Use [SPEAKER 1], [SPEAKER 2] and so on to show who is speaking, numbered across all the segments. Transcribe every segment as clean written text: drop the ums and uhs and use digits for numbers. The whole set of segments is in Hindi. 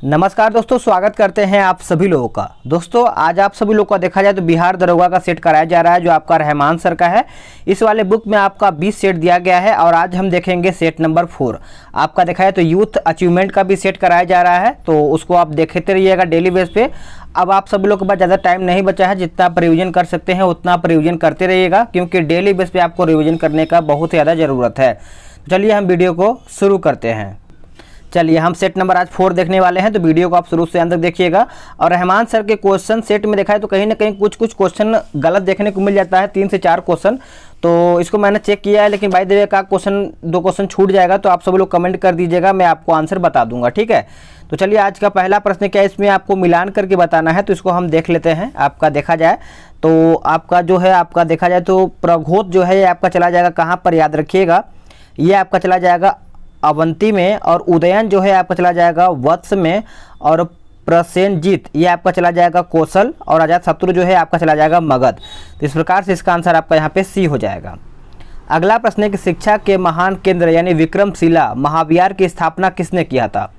[SPEAKER 1] नमस्कार दोस्तों, स्वागत करते हैं आप सभी लोगों का। दोस्तों आज आप सभी लोगों का देखा जाए तो बिहार दरोगा का सेट कराया जा रहा है, जो आपका रहमान सर का है। इस वाले बुक में आपका 20 सेट दिया गया है और आज हम देखेंगे सेट नंबर 4। आपका देखा जाए तो यूथ अचीवमेंट का भी सेट कराया जा रहा है, तो उसको आप देखते रहिएगा डेली बेस पे। अब आप सभी लोग के पास ज़्यादा टाइम नहीं बचा है, जितना आप रिविजन कर सकते हैं उतना आप रिविजन करते रहिएगा, क्योंकि डेली बेस पे आपको रिविजन करने का बहुत ज़्यादा ज़रूरत है। चलिए हम वीडियो को शुरू करते हैं। चलिए हम सेट नंबर आज 4 देखने वाले हैं, तो वीडियो को आप शुरू से अंत तक देखिएगा। और रहमान सर के क्वेश्चन सेट में देखा है तो कहीं ना कहीं कुछ क्वेश्चन गलत देखने को मिल जाता है, 3 से 4 क्वेश्चन। तो इसको मैंने चेक किया है, लेकिन बाय द वे का दो क्वेश्चन छूट जाएगा, तो आप सब लोग कमेंट कर दीजिएगा, मैं आपको आंसर बता दूंगा, ठीक है। तो चलिए आज का पहला प्रश्न क्या है, इसमें आपको मिलान करके बताना है, तो इसको हम देख लेते हैं। आपका देखा जाए तो आपका जो है, आपका देखा जाए तो प्रघोत जो है ये आपका चला जाएगा कहाँ पर, याद रखिएगा, ये आपका चला जाएगा अवंती में। और उदयन जो है आपका चला जाएगा वत्स में। और प्रसेनजीत ये आपका चला जाएगा कौशल। और अजात शत्रु जो है आपका चला जाएगा मगध। तो इस प्रकार से इसका आंसर आपका यहाँ पे सी हो जाएगा। अगला प्रश्न है कि शिक्षा के महान केंद्र यानी विक्रमशिला महाविहार की स्थापना किसने किया था।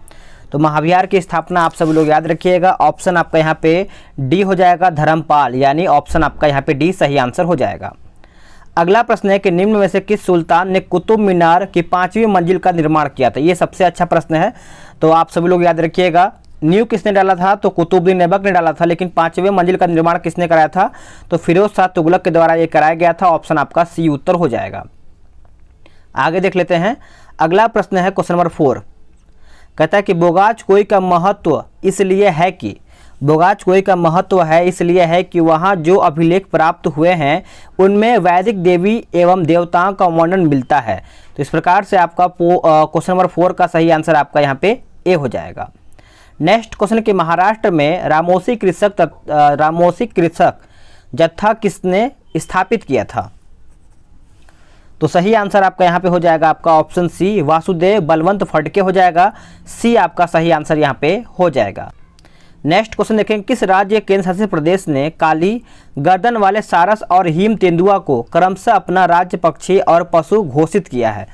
[SPEAKER 1] तो महाविहार की स्थापना आप सभी लोग याद रखिएगा, ऑप्शन आपका यहाँ पे डी हो जाएगा, धर्मपाल, यानी ऑप्शन आपका यहाँ पे डी सही आंसर हो जाएगा। अगला प्रश्न है कि निम्न में से किस सुल्तान ने कुतुब मीनार की 5वीं मंजिल का निर्माण किया था। ये सबसे अच्छा प्रश्न है, तो आप सभी लोग याद रखिएगा। नींव किसने डाला था, तो कुतुबुद्दीन ऐबक ने डाला था, लेकिन 5वीं मंजिल का निर्माण किसने कराया था, तो फिरोज शाह तुगलक के द्वारा ये कराया गया था। ऑप्शन आपका सी उत्तर हो जाएगा। आगे देख लेते हैं। अगला प्रश्न है क्वेश्चन नंबर 4, कहता है कि बोगाचकोई का महत्व इसलिए है कि, बोगाचकोई का महत्व है इसलिए है कि वहाँ जो अभिलेख प्राप्त हुए हैं उनमें वैदिक देवी एवं देवताओं का वर्णन मिलता है। तो इस प्रकार से आपका क्वेश्चन नंबर 4 का सही आंसर आपका यहाँ पे ए हो जाएगा। नेक्स्ट क्वेश्चन कि महाराष्ट्र में रामोसी कृषक जत्था किसने स्थापित किया था। तो सही आंसर आपका यहाँ पे हो जाएगा आपका ऑप्शन सी, वासुदेव बलवंत फडके हो जाएगा। सी आपका सही आंसर यहाँ पे हो जाएगा। नेक्स्ट क्वेश्चन देखेंगे, किस राज्य केंद्र शासित प्रदेश ने काली गर्दन वाले सारस और हिम तेंदुआ को क्रमशः अपना राज्य पक्षी और पशु घोषित किया है।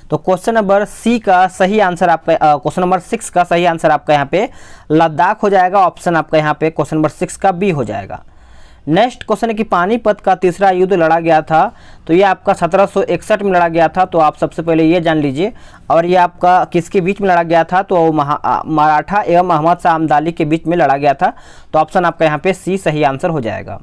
[SPEAKER 1] तो क्वेश्चन नंबर सी का सही आंसर आपका, क्वेश्चन नंबर 6 का सही आंसर आपका यहाँ पे लद्दाख हो जाएगा। ऑप्शन आपका यहाँ पे क्वेश्चन नंबर 6 का बी हो जाएगा। नेक्स्ट क्वेश्चन है कि पानीपत का तीसरा युद्ध लड़ा गया था, तो ये आपका 1761 में लड़ा गया था। तो आप सबसे पहले ये जान लीजिए। और ये आपका किसके बीच में लड़ा गया था, तो मराठा एवं अहमद शाह अब्दाली के बीच में लड़ा गया था। तो ऑप्शन आपका यहाँ पे सी सही आंसर हो जाएगा।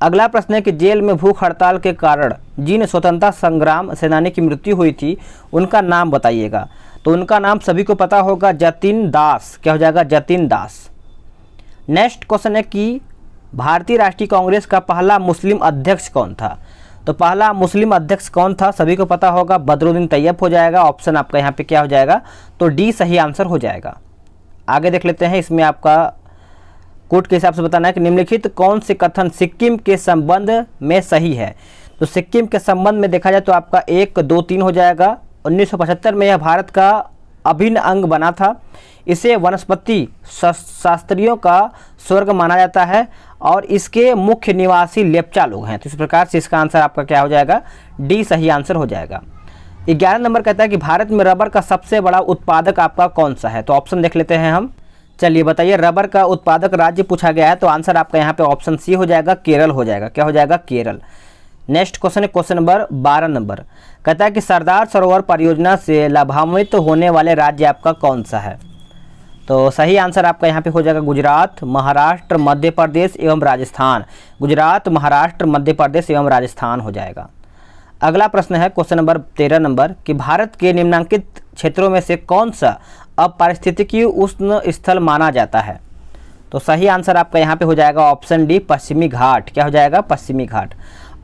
[SPEAKER 1] अगला प्रश्न है कि जेल में भूख हड़ताल के कारण जिन स्वतंत्रता संग्राम सेनानी की मृत्यु हुई थी उनका नाम बताइएगा। तो उनका नाम सभी को पता होगा, जतिन दास। क्या हो जाएगा, जतिन दास। नेक्स्ट क्वेश्चन है कि भारतीय राष्ट्रीय कांग्रेस का पहला मुस्लिम अध्यक्ष कौन था। तो पहला मुस्लिम अध्यक्ष कौन था, सभी को पता होगा, बदरुद्दीन तैयब हो जाएगा। ऑप्शन आपका यहाँ पे क्या हो जाएगा, तो डी सही आंसर हो जाएगा। आगे देख लेते हैं। इसमें आपका कोट के हिसाब से बताना है कि निम्नलिखित कौन से कथन सिक्किम के संबंध में सही है। तो सिक्किम के संबंध में देखा जाए तो आपका 1, 2, 3 हो जाएगा। 1975 में यह भारत का अभिन्न अंग बना था। इसे वनस्पति शास्त्रियों का स्वर्ग माना जाता है और इसके मुख्य निवासी लेप्चा लोग हैं। तो इस प्रकार से इसका आंसर आपका क्या हो जाएगा, डी सही आंसर हो जाएगा। 11 नंबर कहता है कि भारत में रबर का सबसे बड़ा उत्पादक आपका कौन सा है। तो ऑप्शन देख लेते हैं हम। चलिए बताइए, रबर का उत्पादक राज्य पूछा गया है, तो आंसर आपका यहाँ पे ऑप्शन सी हो जाएगा, केरल हो जाएगा। क्या हो जाएगा, केरल। नेक्स्ट क्वेश्चन है क्वेश्चन नंबर 12 नंबर, कहता है कि सरदार सरोवर परियोजना से लाभान्वित होने वाले राज्य आपका कौन सा है। तो सही आंसर आपका यहाँ पे हो जाएगा गुजरात, महाराष्ट्र, मध्य प्रदेश एवं राजस्थान। गुजरात, महाराष्ट्र, मध्य प्रदेश एवं राजस्थान हो जाएगा। अगला प्रश्न है क्वेश्चन नंबर 13 नंबर कि भारत के निम्नलिखित क्षेत्रों में से कौन सा अपारिस्थितिकीय उष्ण स्थल माना जाता है। तो सही आंसर आपका यहाँ पे हो जाएगा ऑप्शन डी, पश्चिमी घाट। क्या हो जाएगा, पश्चिमी घाट।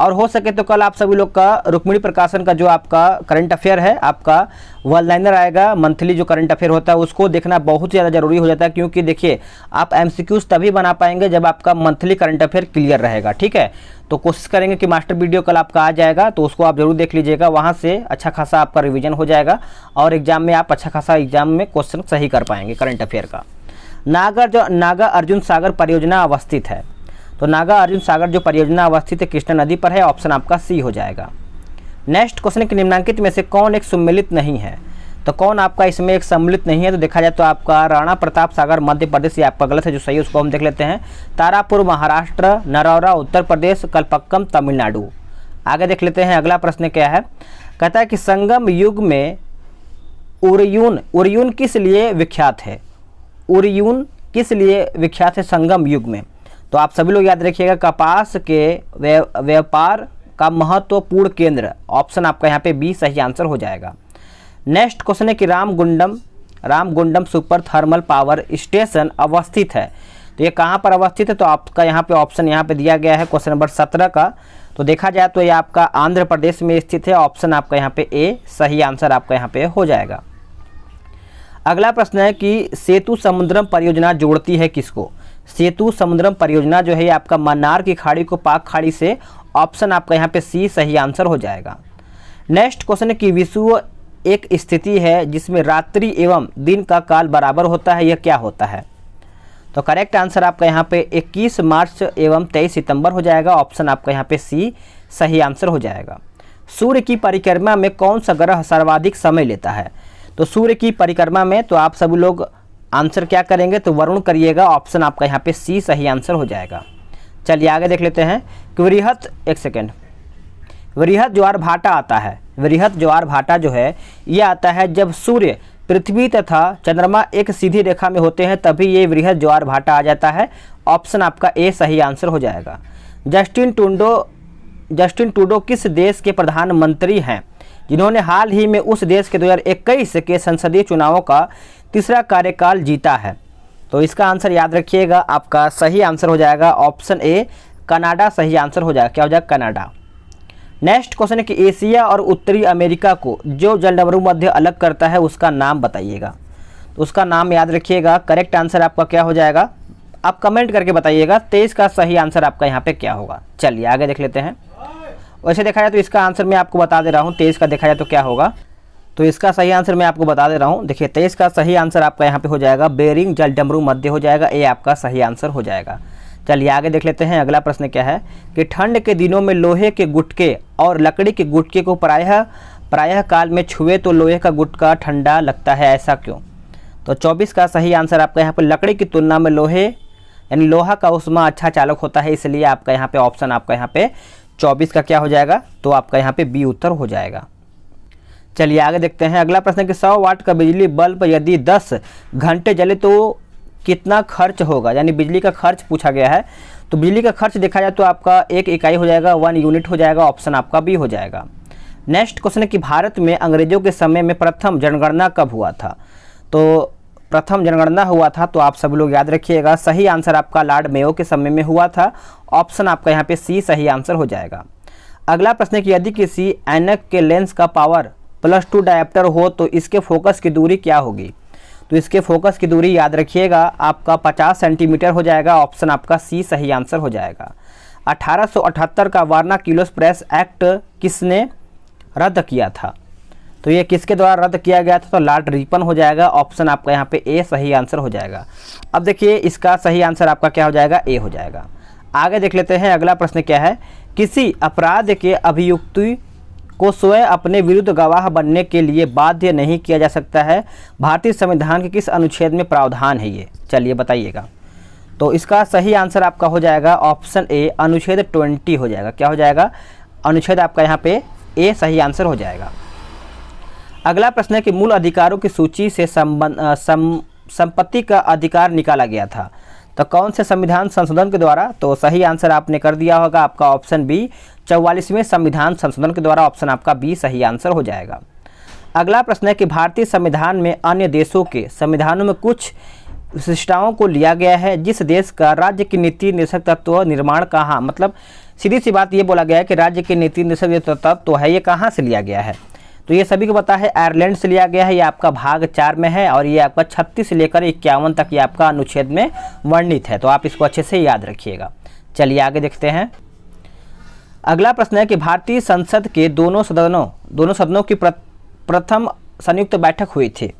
[SPEAKER 1] और हो सके तो कल आप सभी लोग का रुक्मिणी प्रकाशन का जो आपका करंट अफेयर है, आपका वन लाइनर आएगा, मंथली जो करंट अफेयर होता है उसको देखना बहुत ज़्यादा जरूरी हो जाता है, क्योंकि देखिए आप एमसीक्यूज तभी बना पाएंगे जब आपका मंथली करंट अफेयर क्लियर रहेगा, ठीक है। तो कोशिश करेंगे कि मास्टर वीडियो कल आपका आ जाएगा, तो उसको आप जरूर देख लीजिएगा, वहाँ से अच्छा खासा आपका रिविजन हो जाएगा और एग्जाम में आप अच्छा खासा एग्जाम में क्वेश्चन सही कर पाएंगे करंट अफेयर का। नागा अर्जुन सागर परियोजना अवस्थित है। तो नागा अर्जुन सागर जो परियोजना अवस्थित है कृष्णा नदी पर है। ऑप्शन आपका सी हो जाएगा। नेक्स्ट क्वेश्चन है कि निम्नांकित में से कौन एक सुमेलित नहीं है। तो कौन आपका इसमें एक सम्मिलित नहीं है? तो देखा जाए तो आपका राणा प्रताप सागर मध्य प्रदेश, ये आपका गलत है, जो सही है उसको हम देख लेते हैं। तारापुर महाराष्ट्र, नरौरा उत्तर प्रदेश, कलपक्कम तमिलनाडु। आगे देख लेते हैं अगला प्रश्न क्या है। कहता है कि संगम युग में उरयून किस लिए विख्यात है? उरयून किस लिए विख्यात है संगम युग में? तो आप सभी लोग याद रखिएगा, कपास के व्यापार का महत्वपूर्ण केंद्र, ऑप्शन आपका यहाँ पे बी सही आंसर हो जाएगा। नेक्स्ट क्वेश्चन है कि Ramagundam super thermal power station अवस्थित है, तो ये कहाँ पर अवस्थित है? तो आपका यहाँ पे ऑप्शन यहाँ पे दिया गया है क्वेश्चन नंबर 17 का। तो देखा जाए तो ये आपका आंध्र प्रदेश में स्थित है, ऑप्शन आपका यहाँ पे ए सही आंसर आपका यहाँ पे हो जाएगा। अगला प्रश्न है कि सेतु समुद्रम परियोजना जोड़ती है किसको? सेतु समुद्रम परियोजना जो है आपका मन्नार की खाड़ी को पाक खाड़ी से, ऑप्शन आपका यहाँ पे सी सही आंसर हो जाएगा। नेक्स्ट क्वेश्चन है कि विश्व एक स्थिति है जिसमें रात्रि एवं दिन का काल बराबर होता है, यह क्या होता है? तो करेक्ट आंसर आपका यहाँ पे 21 मार्च एवं 23 सितंबर हो जाएगा, ऑप्शन आपका यहाँ पे सी सही आंसर हो जाएगा। सूर्य की परिक्रमा में कौन सा ग्रह सर्वाधिक समय लेता है? तो सूर्य की परिक्रमा में तो आप सभी लोग आंसर क्या करेंगे? तो वरुण करिएगा, ऑप्शन आपका यहाँ पे सी सही आंसर हो जाएगा। चलिए आगे देख लेते हैं कि वृहत ज्वार भाटा आता है। वृहत ज्वार भाटा जो है ये आता है जब सूर्य, पृथ्वी तथा चंद्रमा एक सीधी रेखा में होते हैं, तभी ये वृहत ज्वार भाटा आ जाता है, ऑप्शन आपका ए सही आंसर हो जाएगा। जस्टिन ट्रूडो किस देश के प्रधानमंत्री हैं जिन्होंने हाल ही में उस देश के 2021 के संसदीय चुनावों का तीसरा कार्यकाल जीता है? तो इसका आंसर याद रखिएगा, आपका सही आंसर हो जाएगा ऑप्शन ए कनाडा सही आंसर हो जाएगा। क्या हो जाएगा? कनाडा। नेक्स्ट क्वेश्चन है कि एशिया और उत्तरी अमेरिका को जो जलडमरू मध्य अलग करता है उसका नाम बताइएगा। तो उसका नाम याद रखिएगा, करेक्ट आंसर आपका क्या हो जाएगा? आप कमेंट करके बताइएगा 23 का सही आंसर आपका यहाँ पे क्या होगा। चलिए आगे देख लेते हैं। वैसे देखा जाए तो इसका आंसर मैं आपको बता दे रहा हूँ, 23 का देखा जाए तो क्या होगा। तो इसका सही आंसर मैं आपको बता दे रहा हूँ। देखिए 23 का सही आंसर आपका यहाँ पे हो जाएगा बेरिंग जलडमरू मध्य हो जाएगा, ये आपका सही आंसर हो जाएगा। चलिए आगे देख लेते हैं अगला प्रश्न क्या है कि ठंड के दिनों में लोहे के गुटके और लकड़ी के गुटके को प्रायः काल में छुए तो लोहे का गुटका ठंडा लगता है, ऐसा क्यों? तो 24 का सही आंसर आपका यहाँ पे लकड़ी की तुलना में लोहा का उष्मा अच्छा चालक होता है, इसलिए आपका यहाँ पे ऑप्शन आपका यहाँ पे 24 का क्या हो जाएगा? तो आपका यहाँ पे बी उत्तर हो जाएगा। चलिए आगे देखते हैं अगला प्रश्न कि 100 वाट का बिजली बल्ब यदि 10 घंटे जले तो कितना खर्च होगा? यानी बिजली का खर्च पूछा गया है। तो बिजली का खर्च देखा जाए तो आपका एक इकाई हो जाएगा, 1 यूनिट हो जाएगा, ऑप्शन आपका बी हो जाएगा। नेक्स्ट क्वेश्चन है कि भारत में अंग्रेजों के समय में प्रथम जनगणना कब हुआ था? तो प्रथम जनगणना हुआ था, तो आप सब लोग याद रखिएगा, सही आंसर आपका लॉर्ड मेयो के समय में हुआ था, ऑप्शन आपका यहाँ पे सी सही आंसर हो जाएगा। अगला प्रश्न है कि यदि किसी ऐनक के लेंस का पावर +2 डायोप्टर हो तो इसके फोकस की दूरी क्या होगी? तो इसके फोकस की दूरी याद रखिएगा आपका 50 सेंटीमीटर हो जाएगा, ऑप्शन आपका सी सही आंसर हो जाएगा। 1878 का वार्ना किलोस प्रेस एक्ट किसने रद्द किया था? तो ये किसके द्वारा रद्द किया गया था? तो लॉर्ड रिपन हो जाएगा, ऑप्शन आपका यहाँ पे ए सही आंसर हो जाएगा। अब देखिए इसका सही आंसर आपका क्या हो जाएगा? ए हो जाएगा। आगे देख लेते हैं अगला प्रश्न क्या है। किसी अपराध के अभियुक्त को स्वयं अपने विरुद्ध गवाह बनने के लिए बाध्य नहीं किया जा सकता है, भारतीय संविधान के किस अनुच्छेद में प्रावधान है ये? चलिए बताइएगा। तो इसका सही आंसर आपका हो जाएगा ऑप्शन ए अनुच्छेद 20 हो जाएगा। क्या हो जाएगा? अनुच्छेद आपका यहाँ पे ए सही आंसर हो जाएगा। अगला प्रश्न है कि मूल अधिकारों की सूची से संपत्ति का अधिकार निकाला गया था, तो कौन से संविधान संशोधन के द्वारा? तो सही आंसर आपने कर दिया होगा आपका ऑप्शन बी 44वें संविधान संशोधन के द्वारा, ऑप्शन आपका बी सही आंसर हो जाएगा। अगला प्रश्न है कि भारतीय संविधान में अन्य देशों के संविधानों में कुछ विशिष्टताओं को लिया गया है, जिस देश का राज्य की नीति निर्देशक तत्व निर्माण कहाँ, मतलब सीधी सी बात ये बोला गया है कि राज्य की नीति निर्देशक तत्व है ये कहाँ से लिया गया है? तो ये सभी को पता है आयरलैंड से लिया गया है, ये आपका भाग 4 में है और ये आपका 36 से लेकर 51 तक ये आपका अनुच्छेद में वर्णित है, तो आप इसको अच्छे से याद रखिएगा। चलिए आगे देखते हैं। अगला प्रश्न है कि भारतीय संसद के दोनों सदनों की प्रथम संयुक्त बैठक हुई थी,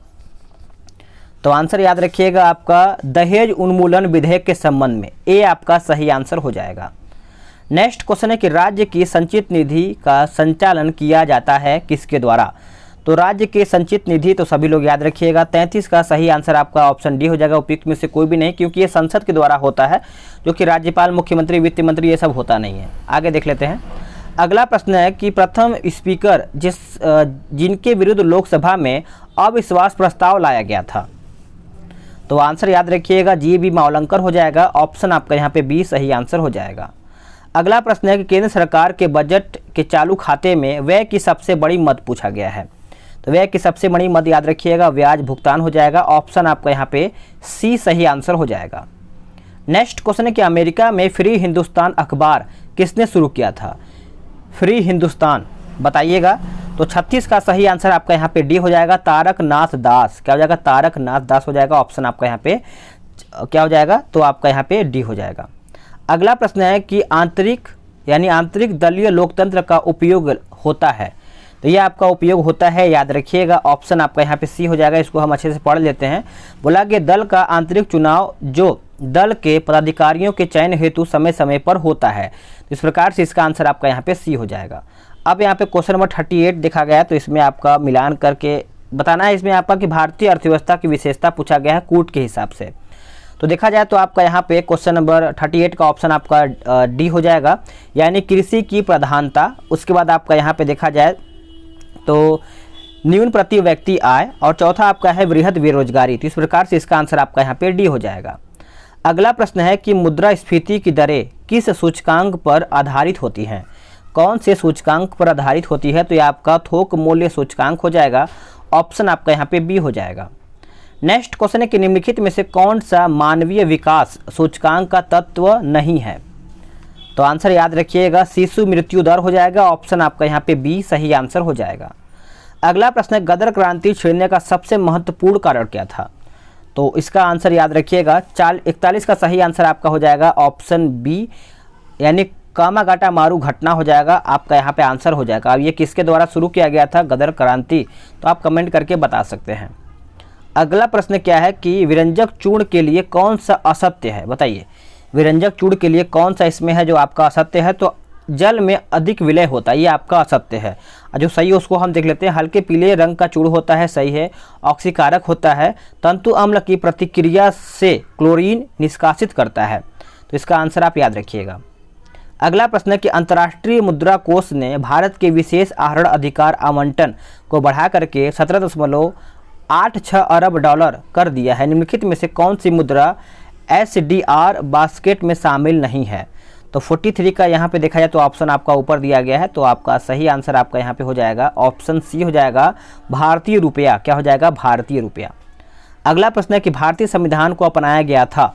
[SPEAKER 1] तो आंसर याद रखिएगा आपका दहेज उन्मूलन विधेयक के संबंध में, ए आपका सही आंसर हो जाएगा। नेक्स्ट क्वेश्चन है कि राज्य की संचित निधि का संचालन किया जाता है किसके द्वारा? तो राज्य के संचित निधि तो सभी लोग याद रखिएगा। 33 का सही आंसर आपका ऑप्शन डी हो जाएगा, उपयुक्त में से कोई भी नहीं, क्योंकि ये संसद के द्वारा होता है, जो कि राज्यपाल, मुख्यमंत्री, वित्त मंत्री ये सब होता नहीं है। आगे देख लेते हैं। अगला प्रश्न है कि प्रथम स्पीकर जिनके विरुद्ध लोकसभा में अविश्वास प्रस्ताव लाया गया था। तो आंसर याद रखिएगा जी.बी. मावलंकर हो जाएगा, ऑप्शन आपका यहाँ पे बी सही आंसर हो जाएगा। अगला प्रश्न है कि केंद्र सरकार के बजट के चालू खाते में व्यय की सबसे बड़ी मद पूछा गया है। तो व्यय की सबसे बड़ी मद याद रखिएगा ब्याज भुगतान हो जाएगा, ऑप्शन आपका यहाँ पे सी सही आंसर हो जाएगा। नेक्स्ट क्वेश्चन है कि अमेरिका में फ्री हिंदुस्तान अखबार किसने शुरू किया था। फ्री हिंदुस्तान बताइएगा। तो 36 का सही आंसर आपका यहाँ पे डी हो जाएगा, तारक नाथ दास। क्या हो जाएगा, तारक नाथ दास हो जाएगा, ऑप्शन आपका यहाँ पे क्या हो जाएगा, तो आपका यहाँ पे डी हो जाएगा। अगला प्रश्न है कि आंतरिक दलीय लोकतंत्र का उपयोग होता है। तो ये आपका उपयोग होता है, याद रखिएगा, ऑप्शन आपका यहाँ पे सी हो जाएगा। इसको हम अच्छे से पढ़ लेते हैं। बोला कि दल का आंतरिक चुनाव जो दल के पदाधिकारियों के चयन हेतु समय समय पर होता है। तो इस प्रकार से इसका आंसर आपका यहाँ पे सी हो जाएगा। अब यहाँ पे क्वेश्चन नंबर 38 देखा गया है, तो इसमें आपका मिलान करके बताना है। इसमें आपका कि भारतीय अर्थव्यवस्था की विशेषता पूछा गया है कूट के हिसाब से। तो देखा जाए तो आपका यहाँ पे क्वेश्चन नंबर 38 का ऑप्शन आपका डी हो जाएगा, यानी कृषि की प्रधानता। उसके बाद आपका यहाँ पे देखा जाए तो न्यून प्रति व्यक्ति आय, और चौथा आपका है वृहद बेरोजगारी। तो इस प्रकार से इसका आंसर आपका यहाँ पे डी हो जाएगा। अगला प्रश्न है कि मुद्रास्फीति की दरें किस सूचकांक पर आधारित होती हैं। कौन से सूचकांक पर आधारित होती है, तो ये आपका थोक मूल्य सूचकांक हो जाएगा, ऑप्शन आपका यहाँ पे बी हो जाएगा। नेक्स्ट क्वेश्चन है कि निम्नलिखित में से कौन सा मानवीय विकास सूचकांक का तत्व नहीं है। तो आंसर याद रखिएगा, शिशु मृत्यु दर हो जाएगा, ऑप्शन आपका यहाँ पे बी सही आंसर हो जाएगा। अगला प्रश्न है गदर क्रांति छेड़ने का सबसे महत्वपूर्ण कारण क्या था। तो इसका आंसर याद रखिएगा, 41 का सही आंसर आपका हो जाएगा, ऑप्शन बी, यानी कामागाटा मारू घटना हो जाएगा, आपका यहाँ पे आंसर हो जाएगा। अब ये किसके द्वारा शुरू किया गया था गदर क्रांति, तो आप कमेंट करके बता सकते हैं। अगला प्रश्न क्या है कि विरंजक चूर्ण के लिए कौन सा असत्य है, बताइए। विरंजक चूर्ण के लिए कौन सा इसमें है जो आपका असत्य है, तो जल में अधिक विलय होता है, ये आपका असत्य है। जो सही है उसको हम देख लेते हैं। हल्के पीले रंग का चूर्ण होता है, सही है। ऑक्सीकारक होता है, तंतु अम्ल की प्रतिक्रिया से क्लोरीन निष्कासित करता है। तो इसका आंसर आप याद रखिएगा। अगला प्रश्न है कि अंतर्राष्ट्रीय मुद्रा कोष ने भारत के विशेष आहरण अधिकार आवंटन को बढ़ा करके 17.86 अरब डॉलर कर दिया है। निम्नलिखित में से कौन सी मुद्रा SDR बास्केट में शामिल नहीं है। तो 43 का यहाँ पे देखा जाए तो ऑप्शन आपका ऊपर दिया गया है, तो आपका सही आंसर आपका यहाँ पे हो जाएगा, ऑप्शन सी हो जाएगा, भारतीय रुपया। क्या हो जाएगा, भारतीय रुपया। अगला प्रश्न है कि भारतीय संविधान को अपनाया गया था।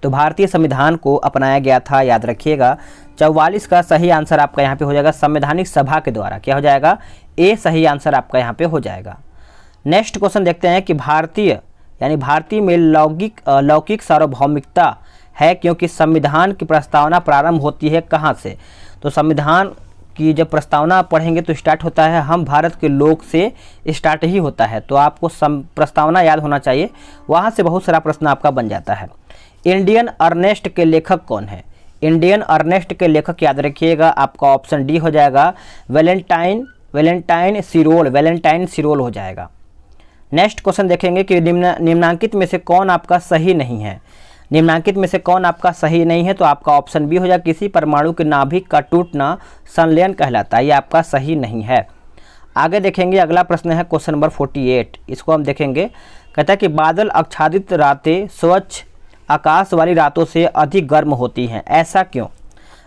[SPEAKER 1] तो भारतीय संविधान को अपनाया गया था, याद रखिएगा। 44 का सही आंसर आपका यहाँ पे हो जाएगा, संवैधानिक सभा के द्वारा। क्या हो जाएगा, ए सही आंसर आपका यहाँ पे हो जाएगा। नेक्स्ट क्वेश्चन देखते हैं कि भारतीय में लौकिक सार्वभौमिकता है क्योंकि संविधान की प्रस्तावना प्रारंभ होती है कहाँ से। तो संविधान की जब प्रस्तावना पढ़ेंगे तो स्टार्ट होता है हम भारत के लोग से स्टार्ट ही होता है। तो आपको प्रस्तावना याद होना चाहिए, वहाँ से बहुत सारा प्रश्न आपका बन जाता है। इंडियन अर्नेस्ट के लेखक कौन है। इंडियन अर्नेस्ट के लेखक याद रखिएगा, आपका ऑप्शन डी हो जाएगा, वैलेंटाइन सिरोल हो जाएगा। नेक्स्ट क्वेश्चन देखेंगे कि निम्नांकित में से कौन आपका सही नहीं है। निम्नांकित में से कौन आपका सही नहीं है, तो आपका ऑप्शन बी हो जाएगा, किसी परमाणु के नाभिक का टूटना संलयन कहलाता है, ये आपका सही नहीं है। आगे देखेंगे, अगला प्रश्न है क्वेश्चन नंबर 48। इसको हम देखेंगे। कहता है कि बादल आच्छादित रातें स्वच्छ आकाश वाली रातों से अधिक गर्म होती हैं, ऐसा क्यों।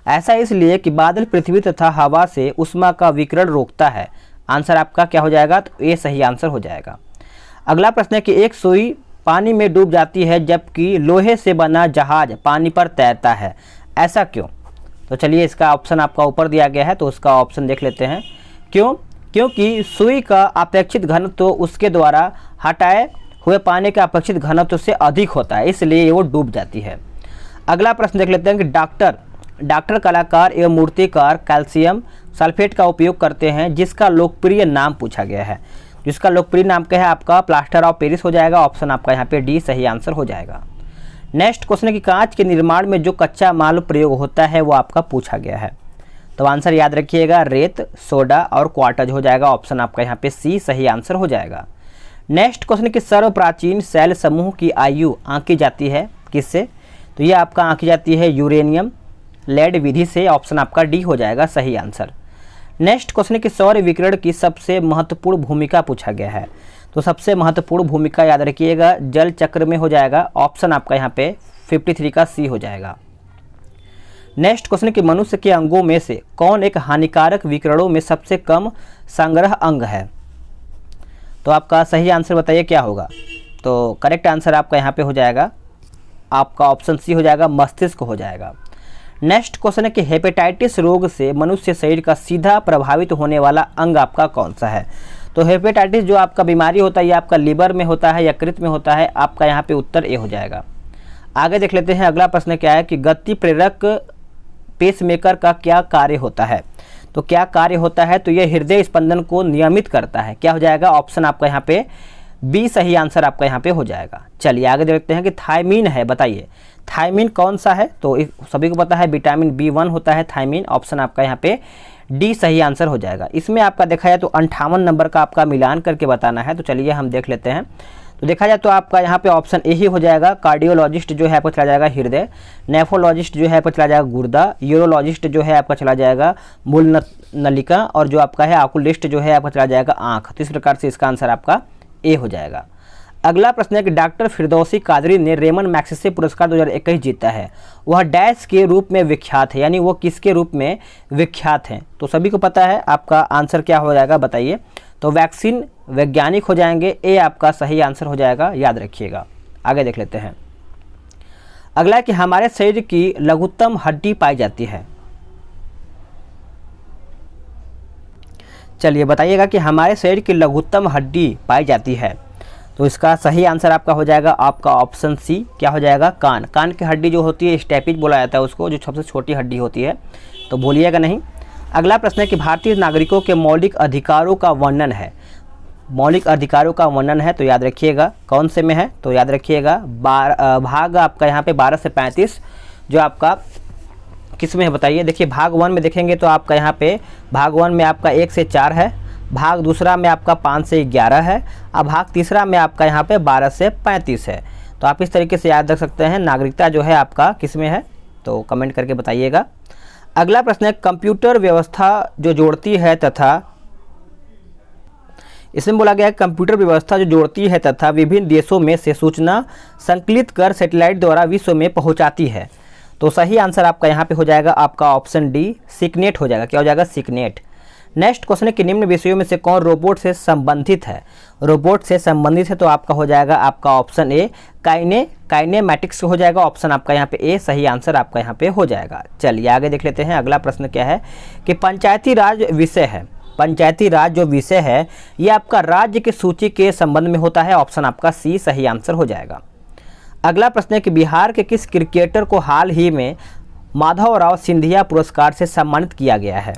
[SPEAKER 1] ऐसा इसलिए कि बादल पृथ्वी तथा हवा से उष्मा का विकिरण रोकता है। आंसर आपका क्या हो जाएगा, तो ये सही आंसर हो जाएगा। अगला प्रश्न है कि एक सुई पानी में डूब जाती है जबकि लोहे से बना जहाज पानी पर तैरता है, ऐसा क्यों। तो चलिए इसका ऑप्शन आपका ऊपर दिया गया है, तो उसका ऑप्शन देख लेते हैं। क्यों, क्योंकि सुई का अपेक्षित घनत्व तो उसके द्वारा हटाए हुए पानी के अपेक्षित घनत्व से अधिक होता है, इसलिए वो डूब जाती है। अगला प्रश्न देख लेते हैं कि डॉक्टर कलाकार एवं मूर्तिकार कैल्शियम सल्फेट का उपयोग करते हैं, जिसका लोकप्रिय नाम पूछा गया है। जिसका लोकप्रिय नाम क्या है, आपका प्लास्टर ऑफ पेरिस हो जाएगा, ऑप्शन आपका यहाँ पे डी सही आंसर हो जाएगा। नेक्स्ट क्वेश्चन है कि कांच के निर्माण में जो कच्चा माल प्रयोग होता है वो आपका पूछा गया है। तो आंसर याद रखिएगा रेत, सोडा और क्वार्टज हो जाएगा। ऑप्शन आपका यहाँ पे सी सही आंसर हो जाएगा। नेक्स्ट क्वेश्चन कि सर्व प्राचीन शैल समूह की आयु आंकी जाती है किससे? तो ये आपका आंकी जाती है यूरेनियम लेड विधि से। ऑप्शन आपका डी हो जाएगा सही आंसर। नेक्स्ट क्वेश्चन कि सौर विकिरण की सबसे महत्वपूर्ण भूमिका पूछा गया है। तो सबसे महत्वपूर्ण भूमिका याद रखिएगा जल चक्र में हो जाएगा। ऑप्शन आपका यहाँ पे 53 का सी हो जाएगा। नेक्स्ट क्वेश्चन कि मनुष्य के अंगों में से कौन एक हानिकारक विकिरणों में सबसे कम संग्रह अंग है? तो आपका सही आंसर बताइए क्या होगा? तो करेक्ट आंसर आपका यहाँ पे हो जाएगा आपका ऑप्शन सी हो जाएगा, मस्तिष्क हो जाएगा। नेक्स्ट क्वेश्चन है कि हेपेटाइटिस रोग से मनुष्य शरीर का सीधा प्रभावित होने वाला अंग आपका कौन सा है? तो हेपेटाइटिस जो आपका बीमारी होता है ये आपका लीवर में होता है, यकृत में होता है। आपका यहाँ पे उत्तर ए हो जाएगा। आगे देख लेते हैं अगला प्रश्न क्या है कि गति प्रेरक पेसमेकर का क्या कार्य होता है? तो क्या कार्य होता है? तो यह हृदय स्पंदन को नियमित करता है। क्या हो जाएगा? ऑप्शन आपका यहाँ पे बी सही आंसर आपका यहाँ पे हो जाएगा। चलिए आगे देखते हैं कि थायमीन है, बताइए थायमीन कौन सा है? तो सभी को पता है विटामिन B1 होता है थायमीन। ऑप्शन आपका यहाँ पे डी सही आंसर हो जाएगा। इसमें आपका देखा जाए तो 58 नंबर का आपका मिलान करके बताना है। तो चलिए हम देख लेते हैं। तो देखा जाए तो आपका यहाँ पे ऑप्शन ए ही हो जाएगा। कार्डियोलॉजिस्ट जो है आपका चला जाएगा हृदय, नेफ्रोलॉजिस्ट जो है आपका चला जाएगा गुर्दा, यूरोलॉजिस्ट जो है आपका चला जाएगा मूल नलिका, और जो आपका है आकुलिस्ट जो है आपका चला जाएगा आँख। तो इस प्रकार से इसका आंसर आपका ए हो जाएगा। अगला प्रश्न है कि डॉक्टर फिरदौसी कादरी ने रेमन मैग्सेसे पुरस्कार 2021 जीता है। वह डैश के रूप में विख्यात है, यानी वो किसके रूप में विख्यात हैं? तो सभी को पता है। आपका आंसर क्या हो जाएगा बताइए? तो वैक्सीन वैज्ञानिक हो जाएंगे। ए आपका सही आंसर हो जाएगा, याद रखिएगा। आगे देख लेते हैं। अगला है कि हमारे शरीर की लघुत्तम हड्डी पाई जाती है। चलिए बताइएगा कि हमारे शरीर की लघुत्तम हड्डी पाई जाती है। तो इसका सही आंसर आपका हो जाएगा आपका ऑप्शन सी। क्या हो जाएगा? कान। कान की हड्डी जो होती है स्टेपिज बोला जाता है उसको, जो सबसे छोटी हड्डी होती है, तो भूलिएगा नहीं। अगला प्रश्न है कि भारतीय नागरिकों के मौलिक अधिकारों का वर्णन है। मौलिक अधिकारों का वर्णन है तो याद रखिएगा कौन से में है? तो याद रखिएगा भाग आपका यहाँ पे 12 से 35 जो आपका किस में है बताइए? देखिए भाग 1 में देखेंगे तो आपका यहाँ पे भाग 1 में आपका 1 से 4 है, भाग दूसरा में आपका 5 से 11 है, अब भाग तीसरा में आपका यहाँ पे 12 से 35 है। तो आप इस तरीके से याद रख सकते हैं। नागरिकता जो है आपका किस में है? तो कमेंट करके बताइएगा। अगला प्रश्न है कंप्यूटर व्यवस्था जो जोड़ती है तथा, इसमें बोला गया है कंप्यूटर व्यवस्था जो जोड़ती है तथा विभिन्न देशों में से सूचना संकलित कर सैटेलाइट द्वारा विश्व में पहुंचाती है। तो सही आंसर आपका यहाँ पे हो जाएगा आपका ऑप्शन डी सिकनेट हो जाएगा। क्या हो जाएगा? सिकनेट। नेक्स्ट क्वेश्चन है कि निम्न विषयों में से कौन रोबोट से संबंधित है? रोबोट से संबंधित है तो आपका हो जाएगा आपका ऑप्शन ए काइनेमैटिक्स हो जाएगा। ऑप्शन आपका यहाँ पे ए सही आंसर आपका यहाँ पे हो जाएगा। चलिए आगे देख लेते हैं। अगला प्रश्न क्या है कि पंचायती राज विषय है। पंचायती राज जो विषय है ये आपका राज्य की सूची के संबंध में होता है। ऑप्शन आपका सी सही आंसर हो जाएगा। अगला प्रश्न है कि बिहार के किस क्रिकेटर को हाल ही में माधवराव सिंधिया पुरस्कार से सम्मानित किया गया है?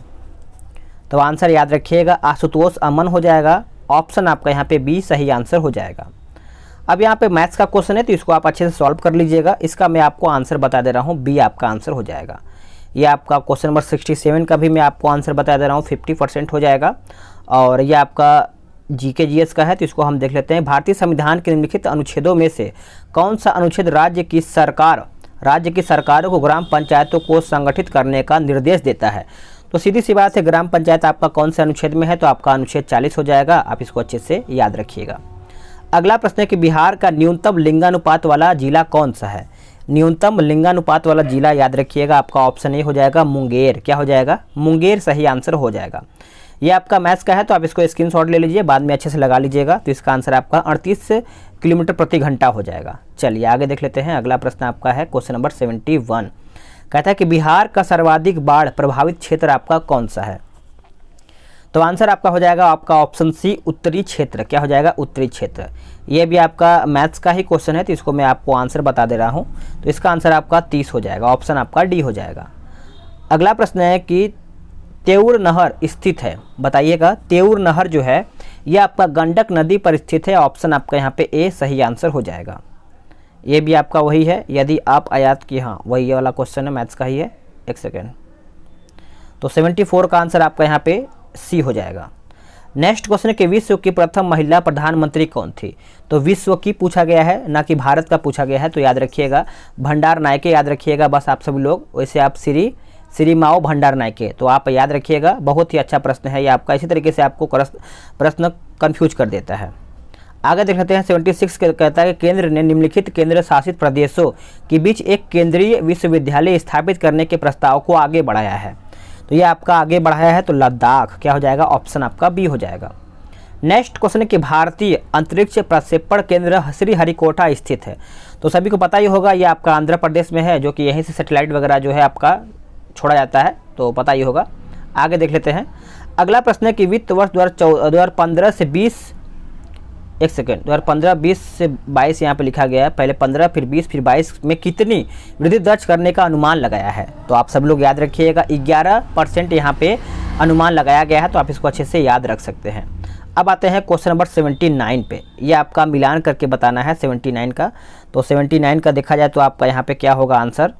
[SPEAKER 1] तो आंसर याद रखिएगा आशुतोष अमन हो जाएगा। ऑप्शन आपका यहाँ पे बी सही आंसर हो जाएगा। अब यहाँ पे मैथ्स का क्वेश्चन है तो इसको आप अच्छे से सॉल्व कर लीजिएगा। इसका मैं आपको आंसर बता दे रहा हूँ, बी आपका आंसर हो जाएगा। ये आपका क्वेश्चन नंबर 67 का भी मैं आपको आंसर बता दे रहा हूँ, 50% हो जाएगा। और ये आपका जीके जीएस का है तो इसको हम देख लेते हैं। भारतीय संविधान के निम्नलिखित अनुच्छेदों में से कौन सा अनुच्छेद राज्य की सरकारों को ग्राम पंचायतों को संगठित करने का निर्देश देता है? तो सीधी सी बात है ग्राम पंचायत आपका कौन से अनुच्छेद में है? तो आपका अनुच्छेद 40 हो जाएगा। आप इसको अच्छे से याद रखिएगा। अगला प्रश्न है कि बिहार का न्यूनतम लिंगानुपात वाला जिला कौन सा है? न्यूनतम लिंगानुपात वाला जिला याद रखिएगा आपका ऑप्शन ए हो जाएगा मुंगेर। क्या हो जाएगा? मुंगेर सही आंसर हो जाएगा। ये आपका मैथ्स का है तो आप इसको स्क्रीनशॉट ले लीजिए, बाद में अच्छे से लगा लीजिएगा। तो इसका आंसर आपका 38 किलोमीटर प्रति घंटा हो जाएगा। चलिए आगे देख लेते हैं। अगला प्रश्न आपका है क्वेश्चन नंबर 71। कहता है कि बिहार का सर्वाधिक बाढ़ प्रभावित क्षेत्र आपका कौन सा है? तो आंसर आपका हो जाएगा आपका ऑप्शन सी उत्तरी क्षेत्र। क्या हो जाएगा? उत्तरी क्षेत्र। ये भी आपका मैथ्स का ही क्वेश्चन है तो इसको मैं आपको आंसर बता दे रहा हूँ। तो इसका आंसर आपका 30 हो जाएगा। ऑप्शन आपका डी हो जाएगा। अगला प्रश्न है कि तेउर नहर स्थित है, बताइएगा। तेउर नहर जो है ये आपका गंडक नदी पर स्थित है। ऑप्शन आपका यहाँ पे ए सही आंसर हो जाएगा। ये भी आपका वही है, यदि आप आयात की, हाँ वही वाला क्वेश्चन है, मैथ्स का ही है। एक सेकेंड। तो 74 का आंसर आपका यहाँ पे सी हो जाएगा। नेक्स्ट क्वेश्चन है कि विश्व की प्रथम महिला प्रधानमंत्री कौन थी? तो विश्व की पूछा गया है, ना कि भारत का पूछा गया है, तो याद रखिएगा भंडार नायके याद रखिएगा बस आप सभी लोग। वैसे आप श्री माओ भंडार नायके, तो आप याद रखिएगा। बहुत ही अच्छा प्रश्न है ये आपका, इसी तरीके से आपको प्रश्न कन्फ्यूज कर देता है। आगे देख लेते हैं 76 कहता है कि केंद्र ने निम्नलिखित केंद्र शासित प्रदेशों के बीच एक केंद्रीय विश्वविद्यालय स्थापित करने के प्रस्ताव को आगे बढ़ाया है। तो ये आपका आगे बढ़ाया है, तो लद्दाख क्या हो जाएगा? ऑप्शन आपका बी हो जाएगा। नेक्स्ट क्वेश्चन है कि भारतीय अंतरिक्ष प्रक्षेपण केंद्र श्रीहरिकोटा स्थित है। तो सभी को पता ही होगा ये आपका आंध्र प्रदेश में है, जो कि यहीं से सैटेलाइट वगैरह जो है आपका छोड़ा जाता है, तो पता ही होगा। आगे देख लेते हैं। अगला प्रश्न है कि वित्त वर्ष 2015 से 20 एक सेकेंड 2015-20 से 22 यहाँ पे लिखा गया है, पहले 15 फिर 20 फिर 22 में कितनी वृद्धि दर्ज करने का अनुमान लगाया है? तो आप सब लोग याद रखिएगा 11% यहाँ पे अनुमान लगाया गया है, तो आप इसको अच्छे से याद रख सकते हैं। अब आते हैं क्वेश्चन नंबर 79 पे, ये आपका मिलान करके बताना है 79 का। तो 79 का देखा जाए तो आपका यहाँ पे क्या होगा आंसर?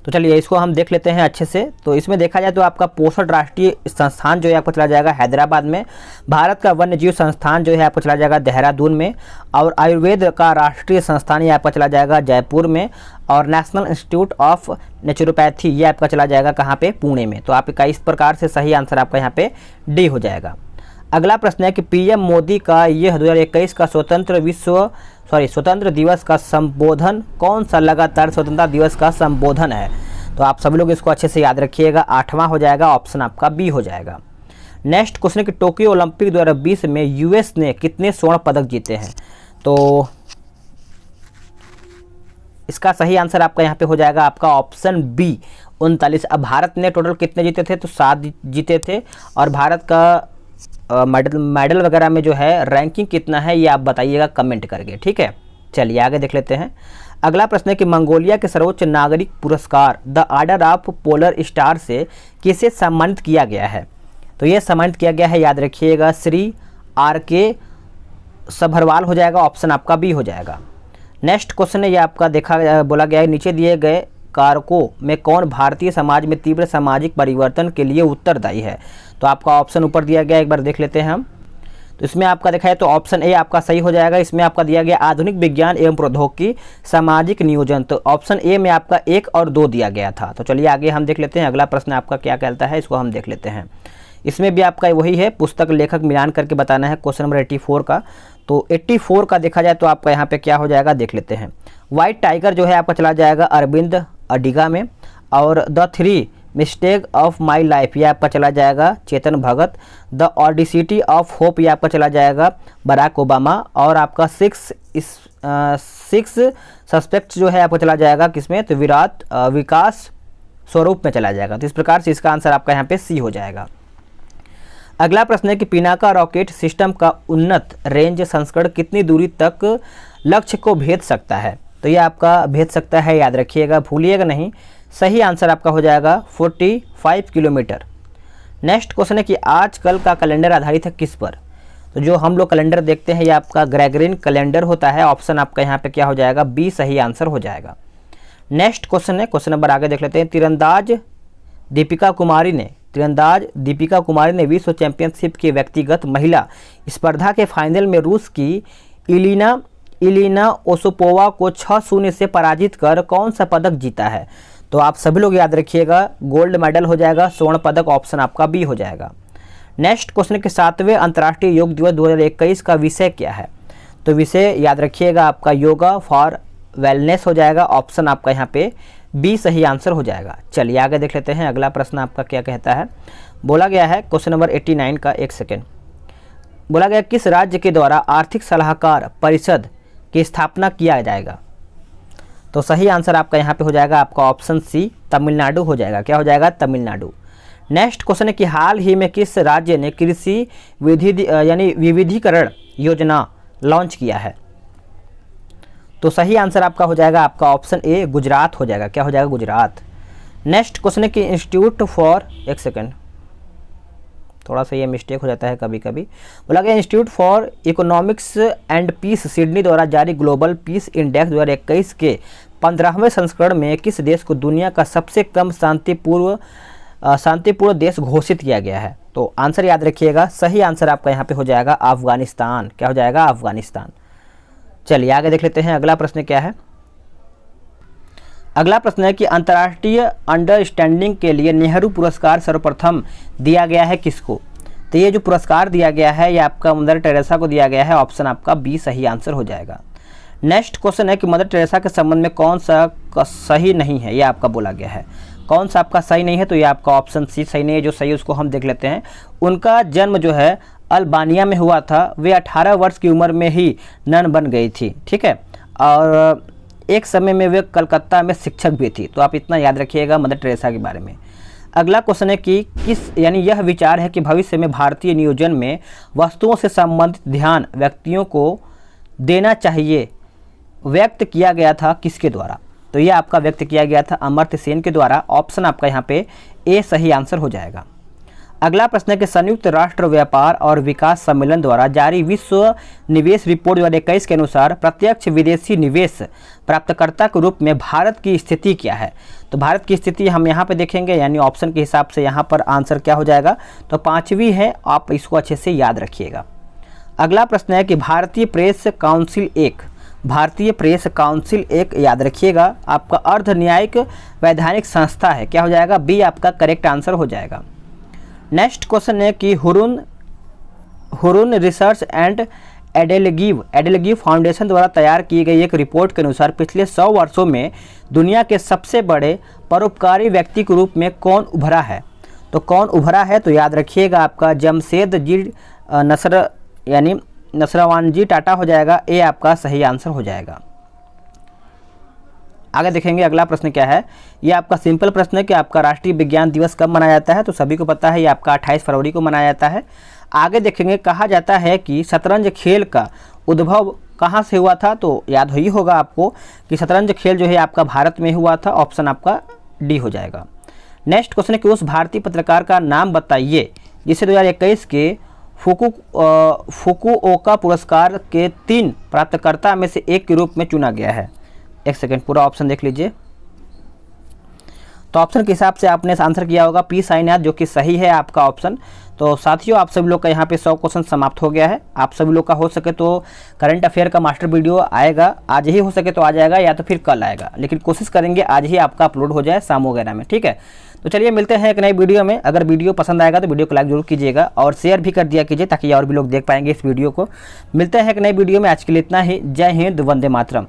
[SPEAKER 1] तो चलिए इसको हम देख लेते हैं अच्छे से। तो इसमें देखा जाए तो आपका पोषण राष्ट्रीय संस्थान जो है आपको चला जाएगा हैदराबाद में, भारत का वन्य जीव संस्थान जो है आपको चला जाएगा देहरादून में, और आयुर्वेद का राष्ट्रीय संस्थान ये आपका चला जाएगा जयपुर में, और नेशनल इंस्टीट्यूट ऑफ नेचुरोपैथी ये आपका चला जाएगा कहाँ पे? पुणे में। तो आपका इस प्रकार से सही आंसर आपका यहाँ पे डी हो जाएगा। अगला प्रश्न है कि पीएम मोदी का यह 2021 का स्वतंत्र दिवस का संबोधन कौन सा लगातार स्वतंत्रता दिवस का संबोधन है? तो आप सभी लोग इसको अच्छे से याद रखिएगा, 8वां हो जाएगा, ऑप्शन आपका बी हो जाएगा। नेक्स्ट क्वेश्चन है कि टोक्यो ओलंपिक 2020 में यूएस ने कितने स्वर्ण पदक जीते हैं? तो इसका सही आंसर आपका यहाँ पे हो जाएगा आपका ऑप्शन बी 39। अब भारत ने टोटल कितने जीते थे? तो 7 जीते थे, और भारत का मेडल वगैरह में जो है रैंकिंग कितना है ये आप बताइएगा कमेंट करके, ठीक है। चलिए आगे देख लेते हैं। अगला प्रश्न है कि मंगोलिया के सर्वोच्च नागरिक पुरस्कार the order of polar star से किसे सम्मानित किया गया है? तो ये सम्मानित किया गया है, याद रखिएगा, श्री RK सभरवाल हो जाएगा, ऑप्शन आपका बी हो जाएगा। नेक्स्ट क्वेश्चन है ये आपका बोला गया है नीचे दिए गए कारकों में कौन भारतीय समाज में तीव्र सामाजिक परिवर्तन के लिए उत्तरदायी है? तो आपका ऑप्शन ऊपर दिया गया, एक बार देख लेते हैं हम। तो इसमें आपका देखा है तो ऑप्शन ए आपका सही हो जाएगा। इसमें आपका दिया गया आधुनिक विज्ञान एवं प्रौद्योगिकी सामाजिक नियोजन, तो ऑप्शन ए में आपका 1 और 2 दिया गया था। तो चलिए आगे हम देख लेते हैं अगला प्रश्न आपका क्या कहता है, इसको हम देख लेते हैं। इसमें भी आपका वही है, पुस्तक लेखक मिलान करके बताना है क्वेश्चन नंबर 84 का। तो 84 का देखा जाए तो आपका यहाँ पे क्या हो जाएगा देख लेते हैं। व्हाइट टाइगर जो है आपका चला जाएगा अरविंद अडिगा में, और the 3 mistake of my life ये आपका चला जाएगा Chetan Bhagat, the audacity of hope ये आपका चला जाएगा बराक ओबामा, और आपका 6 सस्पेक्ट्स जो है आपका चला जाएगा किसमें? तो विकास स्वरूप में चला जाएगा। तो इस प्रकार से इसका आंसर आपका यहाँ पे सी हो जाएगा। अगला प्रश्न है कि पिनाका रॉकेट सिस्टम का उन्नत रेंज संस्करण कितनी दूरी तक लक्ष्य को भेद सकता है? तो ये आपका भेद सकता है, याद रखिएगा, भूलिएगा नहीं। सही आंसर आपका हो जाएगा 45 किलोमीटर। नेक्स्ट क्वेश्चन है कि आजकल का कैलेंडर आधारित है किस पर? तो जो हम लोग कैलेंडर देखते हैं ये आपका ग्रेगोरियन कैलेंडर होता है, ऑप्शन आपका यहाँ पे क्या हो जाएगा? बी सही आंसर हो जाएगा। नेक्स्ट क्वेश्चन है, क्वेश्चन नंबर आगे देख लेते हैं। तीरंदाज दीपिका कुमारी ने विश्व चैंपियनशिप की व्यक्तिगत महिला स्पर्धा के फाइनल में रूस की इलिना ओसोपोवा को 6-0 से पराजित कर कौन सा पदक जीता है? तो आप सभी लोग याद रखिएगा, गोल्ड मेडल हो जाएगा, स्वर्ण पदक, ऑप्शन आपका बी हो जाएगा। नेक्स्ट क्वेश्चन के 7वें अंतर्राष्ट्रीय योग दिवस 2021 का विषय क्या है? तो विषय याद रखिएगा आपका योगा फॉर वेलनेस हो जाएगा, ऑप्शन आपका यहाँ पे बी सही आंसर हो जाएगा। चलिए आगे देख लेते हैं अगला प्रश्न आपका क्या कहता है। बोला गया है क्वेश्चन नंबर 89 का, एक सेकेंड, बोला गया किस राज्य के द्वारा आर्थिक सलाहकार परिषद की स्थापना किया जाएगा? तो सही आंसर आपका यहाँ पे हो जाएगा आपका ऑप्शन सी तमिलनाडु हो जाएगा। क्या हो जाएगा? तमिलनाडु। नेक्स्ट क्वेश्चन है कि हाल ही में किस राज्य ने कृषि विविधीकरण योजना लॉन्च किया है? तो सही आंसर आपका हो जाएगा आपका ऑप्शन ए गुजरात हो जाएगा। क्या हो जाएगा? गुजरात। नेक्स्ट क्वेश्चन है कि इंस्टीट्यूट फॉर, एक सेकेंड, थोड़ा सा ये मिस्टेक हो जाता है कभी कभी। बोला गया institute for economics and peace Sydney द्वारा जारी ग्लोबल पीस इंडेक्स 2021 के 15वें संस्करण में किस देश को दुनिया का सबसे कम शांतिपूर्ण शांतिपूर्ण देश घोषित किया गया है? तो आंसर याद रखिएगा, सही आंसर आपका यहाँ पे हो जाएगा अफगानिस्तान। क्या हो जाएगा? अफगानिस्तान। चलिए आगे देख लेते हैं, अगला प्रश्न क्या है। अगला प्रश्न है कि अंतर्राष्ट्रीय अंडरस्टैंडिंग के लिए नेहरू पुरस्कार सर्वप्रथम दिया गया है किसको? तो ये जो पुरस्कार दिया गया है ये आपका मदर टेरेसा को दिया गया है। ऑप्शन आपका बी सही आंसर हो जाएगा। नेक्स्ट क्वेश्चन है कि मदर टेरेसा के संबंध में कौन सा सही नहीं है, ये आपका बोला गया है। कौन सा आपका सही नहीं है? तो ये आपका ऑप्शन सी सही नहीं है। जो सही है उसको हम देख लेते हैं। उनका जन्म जो है अल्बानिया में हुआ था। वे 18 वर्ष की उम्र में ही नन बन गई थी, ठीक है। और एक समय में वे कलकत्ता में शिक्षक भी थी। तो आप इतना याद रखिएगा मदर टेरेसा के बारे में। अगला क्वेश्चन है कि किस यानी यह विचार है कि भविष्य में भारतीय नियोजन में वस्तुओं से संबंधित ध्यान व्यक्तियों को देना चाहिए, व्यक्त किया गया था किसके द्वारा? तो यह आपका व्यक्त किया गया था अमर्त्य सेन के द्वारा। ऑप्शन आपका यहाँ पे ए सही आंसर हो जाएगा। अगला प्रश्न है कि संयुक्त राष्ट्र व्यापार और विकास सम्मेलन द्वारा जारी विश्व निवेश रिपोर्ट 2021 के अनुसार प्रत्यक्ष विदेशी निवेश प्राप्तकर्ता के रूप में भारत की स्थिति क्या है? तो भारत की स्थिति हम यहाँ पे देखेंगे, यानी ऑप्शन के हिसाब से यहाँ पर आंसर क्या हो जाएगा? तो 5वीं है। आप इसको अच्छे से याद रखिएगा। अगला प्रश्न है कि भारतीय प्रेस काउंसिल एक याद रखिएगा आपका अर्ध न्यायिक वैधानिक संस्था है। क्या हो जाएगा? बी आपका करेक्ट आंसर हो जाएगा। नेक्स्ट क्वेश्चन है कि Hurun research and EdelGive foundation द्वारा तैयार की गई एक रिपोर्ट के अनुसार पिछले 100 वर्षों में दुनिया के सबसे बड़े परोपकारी व्यक्ति के रूप में कौन उभरा है? तो कौन उभरा है? तो याद रखिएगा आपका जमशेद जी नसरवान जी टाटा हो जाएगा। ए आपका सही आंसर हो जाएगा। आगे देखेंगे अगला प्रश्न क्या है। ये आपका सिंपल प्रश्न है कि आपका राष्ट्रीय विज्ञान दिवस कब मनाया जाता है? तो सभी को पता है ये आपका 28 फरवरी को मनाया जाता है। आगे देखेंगे, कहा जाता है कि शतरंज खेल का उद्भव कहाँ से हुआ था? तो याद ही होगा आपको कि शतरंज खेल जो है आपका भारत में हुआ था। ऑप्शन आपका डी हो जाएगा। नेक्स्ट क्वेश्चन है कि उस भारतीय पत्रकार का नाम बताइए जिसे 2021 के फुकुओका पुरस्कार के 3 प्राप्तकर्ता में से एक के रूप में चुना गया है। एक सेकंड, पूरा ऑप्शन देख लीजिए। तो ऑप्शन के हिसाब से आपने आंसर किया होगा पी साईनाथ, जो कि सही है आपका ऑप्शन। तो साथियों आप सभी लोग का यहाँ पे 100 क्वेश्चन समाप्त हो गया है। आप सभी लोग का हो सके तो करंट अफेयर का मास्टर वीडियो आएगा, आज ही हो सके तो आ जाएगा या तो फिर कल आएगा, लेकिन कोशिश करेंगे आज ही आपका अपलोड हो जाए शाम वगैरह में, ठीक है। तो चलिए मिलते हैं एक नई वीडियो में। अगर वीडियो पसंद आएगा तो वीडियो को लाइक जरूर कीजिएगा और शेयर भी कर दिया कीजिए ताकि और भी लोग देख पाएंगे इस वीडियो को। मिलते हैं एक नई वीडियो में, आज के लिए इतना ही। जय हिंद, वंदे मातरम।